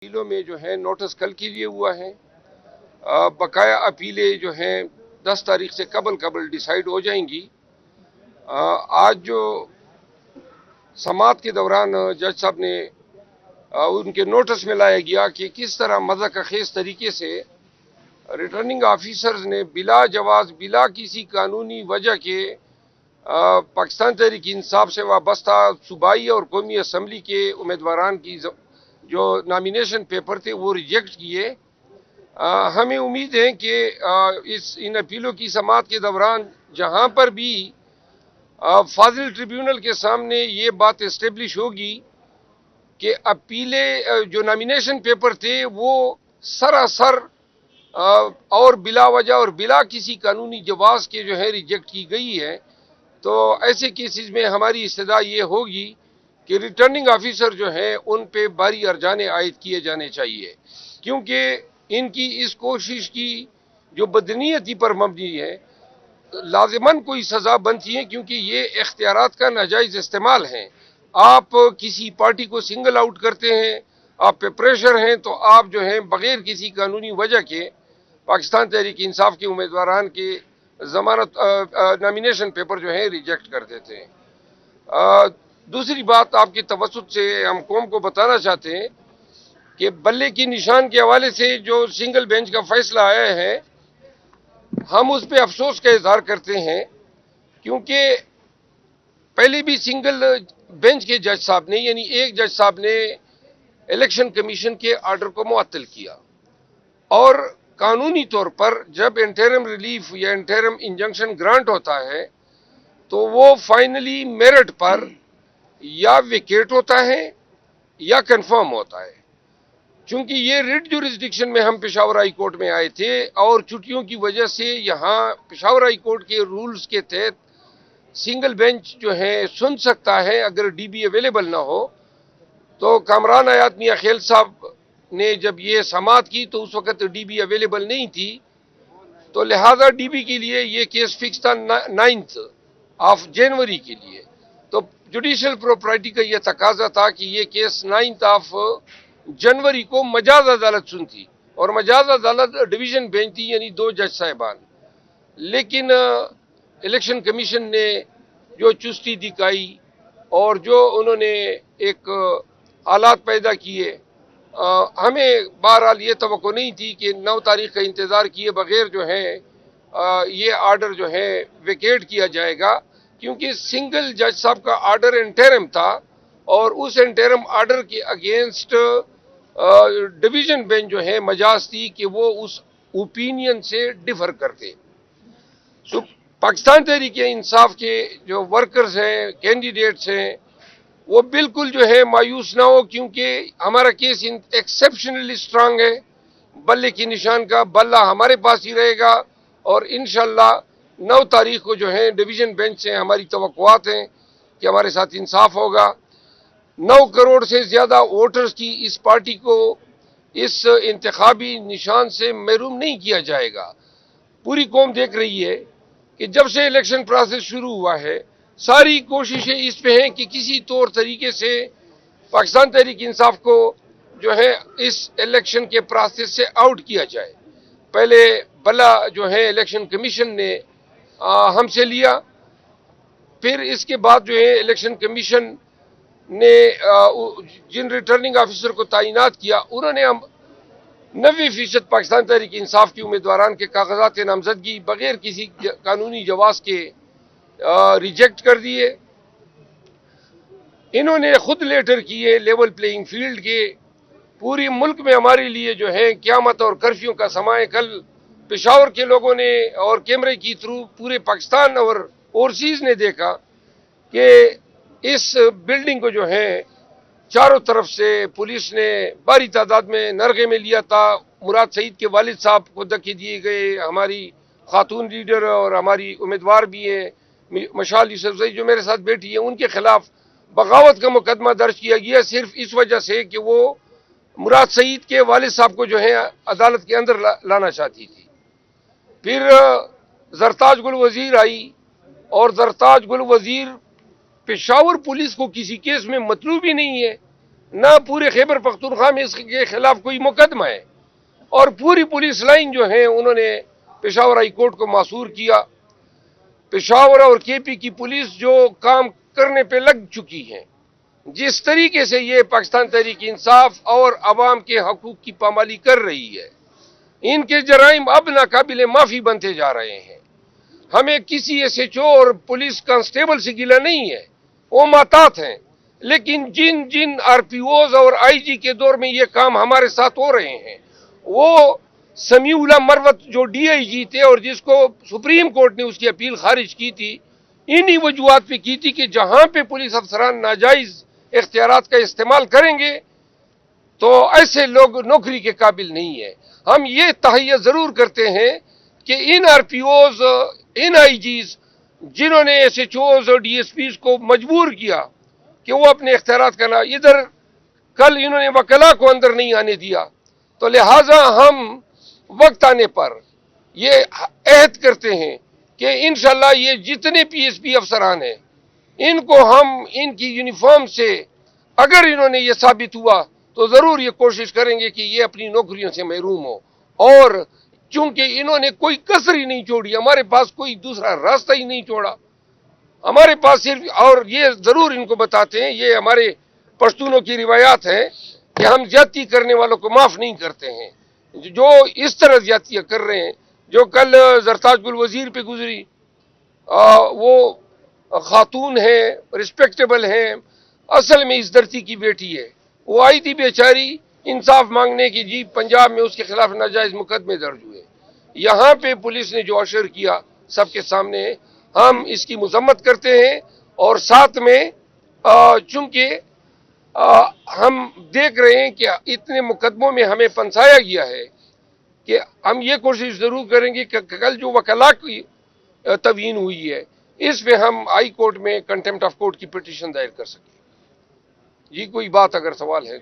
اپیلوں میں جو ہے نوٹس کل کے لیے ہوا ہے. بقایا اپیلیں جو ہیں 10 تاریخ سے قبل ڈیسائیڈ ہو جائیں گی. آج جو سماعت کے دوران جج صاحب نے ان کے نوٹس میں لایا گیا کہ کس طرح مذاق خیز طریقے سے ریٹرننگ آفیسرز نے بلا جواز بلا کسی قانونی وجہ کے پاکستان تحریک انصاف سے وابستہ صوبائی اور قومی اسمبلی کے امیدواران کی جو نامینیشن پیپر تھے وہ ریجیکٹ کیے. ہمیں امید ہے کہ ان اپیلوں کی سماعت کے دوران جہاں پر بھی فاضل ٹریبیونل کے سامنے یہ بات اسٹیبلش ہوگی کہ اپیلیں جو نامینیشن پیپر تھے وہ سراسر اور بلا وجہ اور بلا کسی قانونی جواز کے جو ہے ریجیکٹ کی گئی ہے، تو ایسے کیسز میں ہماری استدعا یہ ہوگی کہ ریٹرننگ آفیسر جو ہیں ان پہ باری ارجانے عائد کیے جانے چاہیے، کیونکہ ان کی اس کوشش کی جو بدنیتی پر مبنی ہے لازماً کوئی سزا بنتی ہے، کیونکہ یہ اختیارات کا ناجائز استعمال ہے. آپ کسی پارٹی کو سنگل آؤٹ کرتے ہیں، آپ پہ پریشر ہیں، تو آپ جو ہیں بغیر کسی قانونی وجہ کے پاکستان تحریک انصاف کے امیدواران کے ضمانت نامینیشن پیپر جو ہے ریجیکٹ کر دیتے ہیں. دوسری بات آپ کے توسط سے ہم قوم کو بتانا چاہتے ہیں کہ بلے کی نشان کے حوالے سے جو سنگل بینچ کا فیصلہ آیا ہے ہم اس پہ افسوس کا اظہار کرتے ہیں، کیونکہ پہلے بھی سنگل بینچ کے جج صاحب نے یعنی ایک جج صاحب نے الیکشن کمیشن کے آرڈر کو معطل کیا، اور قانونی طور پر جب انٹرم ریلیف یا انٹرم انجنکشن گرانٹ ہوتا ہے تو وہ فائنلی میرٹ پر یا ویکیٹ ہوتا ہے یا کنفرم ہوتا ہے. چونکہ یہ ریٹ جورسڈکشن میں ہم پشاور ہائی کورٹ میں آئے تھے اور چھٹیوں کی وجہ سے یہاں پشاور ہائی کورٹ کے رولز کے تحت سنگل بینچ جو ہے سن سکتا ہے اگر ڈی بی اویلیبل نہ ہو. تو کامران حیات میاں خیل صاحب نے جب یہ سماعت کی تو اس وقت ڈی بی اویلیبل نہیں تھی، تو لہذا ڈی بی کے لیے یہ کیس فکس تھا 9 جنوری کے لیے. تو جوڈیشل پروپرائٹی کا یہ تقاضا تھا کہ یہ کیس 9 جنوری کو مجاز عدالت سنتی، اور مجاز عدالت ڈویژن بینچ تھی یعنی 2 جج صاحبان. لیکن الیکشن کمیشن نے جو چستی دکھائی اور جو انہوں نے ایک حالات پیدا کیے، ہمیں بہرحال یہ توقع نہیں تھی کہ 9 تاریخ کا انتظار کیے بغیر جو ہے یہ آرڈر جو ہے ویکیٹ کیا جائے گا، کیونکہ سنگل جج صاحب کا آرڈر انٹرم تھا اور اس انٹرم آرڈر کے اگینسٹ ڈویژن بینچ جو ہے مجاز تھی کہ وہ اس اوپینین سے ڈیفر کرتے. پاکستان تحریک انصاف کے جو ورکرز ہیں، کینڈیڈیٹس ہیں، وہ بالکل جو ہے مایوس نہ ہو، کیونکہ ہمارا کیس ایکسیپشنلی سٹرانگ ہے. بلے کی نشان کا بلہ ہمارے پاس ہی رہے گا، اور انشاءاللہ 9 تاریخ کو جو ہے ڈویژن بینچ سے ہماری توقعات ہیں کہ ہمارے ساتھ انصاف ہوگا. 9 کروڑ سے زیادہ ووٹرز کی اس پارٹی کو اس انتخابی نشان سے محروم نہیں کیا جائے گا. پوری قوم دیکھ رہی ہے کہ جب سے الیکشن پروسیس شروع ہوا ہے ساری کوششیں اس پہ ہیں کہ کسی طور طریقے سے پاکستان تحریک انصاف کو جو ہے اس الیکشن کے پروسیس سے آؤٹ کیا جائے. پہلے بلا جو ہے الیکشن کمیشن نے ہم سے لیا، پھر اس کے بعد جو ہے الیکشن کمیشن نے جن ریٹرننگ آفیسر کو تعینات کیا انہوں نے 90% پاکستان تحریک انصاف کی امیدواران کے کاغذات نامزدگی بغیر کسی قانونی جواز کے ریجیکٹ کر دیے. انہوں نے خود لیٹر کیے لیول پلینگ فیلڈ کے. پوری ملک میں ہمارے لیے جو ہے قیامت اور کرفیو کا سماں ہے. کل پشاور کے لوگوں نے اور کیمرے کی تھرو پورے پاکستان اور اوورسیز نے دیکھا کہ اس بلڈنگ کو جو ہے چاروں طرف سے پولیس نے بھاری تعداد میں نرغے میں لیا تھا. مراد سعید کے والد صاحب کو دھکے دیے گئے، ہماری خاتون لیڈر اور ہماری امیدوار بھی ہیں مشال یوسفزئی جو میرے ساتھ بیٹھی ہے، ان کے خلاف بغاوت کا مقدمہ درج کیا گیا صرف اس وجہ سے کہ وہ مراد سعید کے والد صاحب کو جو ہے عدالت کے اندر لانا چاہتی تھی. پھر زرتاج گل وزیر آئی اور زرتاج گل وزیر پشاور پولیس کو کسی کیس میں مطلوب ہی نہیں ہے. نہ پورے خیبر پختونخوا میں اس کے خلاف کوئی مقدمہ ہے، اور پوری پولیس لائن جو ہے انہوں نے پشاور ہائی کورٹ کو معصور کیا۔ پشاور اور کے پی کی پولیس جو کام کرنے پہ لگ چکی ہے، جس طریقے سے یہ پاکستان تحریک انصاف اور عوام کے حقوق کی پامالی کر رہی ہے، ان کے جرائم اب ناقابل معافی بنتے جا رہے ہیں۔ ہمیں کسی ایس ایچ او اور پولیس کانسٹیبل سے گلہ نہیں ہے، وہ محتاط ہیں، لیکن جن آر پی اوز اور آئی جی کے دور میں یہ کام ہمارے ساتھ ہو رہے ہیں، وہ سمیع اللہ مروت جو ڈی آئی جی تھے اور جس کو سپریم کورٹ نے اس کی اپیل خارج کی تھی، انہی وجوہات پہ کی تھی کہ جہاں پہ پولیس افسران ناجائز اختیارات کا استعمال کریں گے تو ایسے لوگ نوکری کے قابل نہیں ہیں۔ ہم یہ تہیہ ضرور کرتے ہیں کہ ان آر پی اوز، ان آئی جیز جنہوں نے ایس ایچ اوز اور ڈی ایس پیز کو مجبور کیا کہ وہ اپنے اختیارات کا ادھر کل انہوں نے وکلا کو اندر نہیں آنے دیا، تو لہٰذا ہم وقت آنے پر یہ عہد کرتے ہیں کہ انشاءاللہ یہ جتنے پی ایس پی افسران ہیں ان کو ہم ان کی یونیفارم سے، اگر انہوں نے یہ ثابت ہوا تو ضرور یہ کوشش کریں گے کہ یہ اپنی نوکریوں سے محروم ہو، اور چونکہ انہوں نے کوئی کسر ہی نہیں چھوڑی، ہمارے پاس کوئی دوسرا راستہ ہی نہیں چھوڑا، ہمارے پاس صرف، اور یہ ضرور ان کو بتاتے ہیں، یہ ہمارے پشتونوں کی روایات ہیں کہ ہم زیادتی کرنے والوں کو معاف نہیں کرتے ہیں۔ جو اس طرح زیادتیاں کر رہے ہیں، جو کل زرتاج گل وزیر پہ گزری، وہ خاتون ہیں، رسپیکٹیبل ہیں، اصل میں اس دھرتی کی بیٹی ہے، وہ آئی تھی بیچاری انصاف مانگنے کی، جی پنجاب میں اس کے خلاف ناجائز مقدمے درج ہوئے، یہاں پہ پولیس نے جو اشر کیا سب کے سامنے، ہم اس کی مذمت کرتے ہیں، اور ساتھ میں چونکہ ہم دیکھ رہے ہیں کہ اتنے مقدموں میں ہمیں پھنسایا گیا ہے کہ ہم یہ کوشش ضرور کریں گے کہ کل جو وکلا کی توہین ہوئی ہے اس پہ ہم ہائی کورٹ میں کنٹیمپٹ آف کورٹ کی پٹیشن دائر کر سکیں۔ جی کوئی بات اگر سوال ہے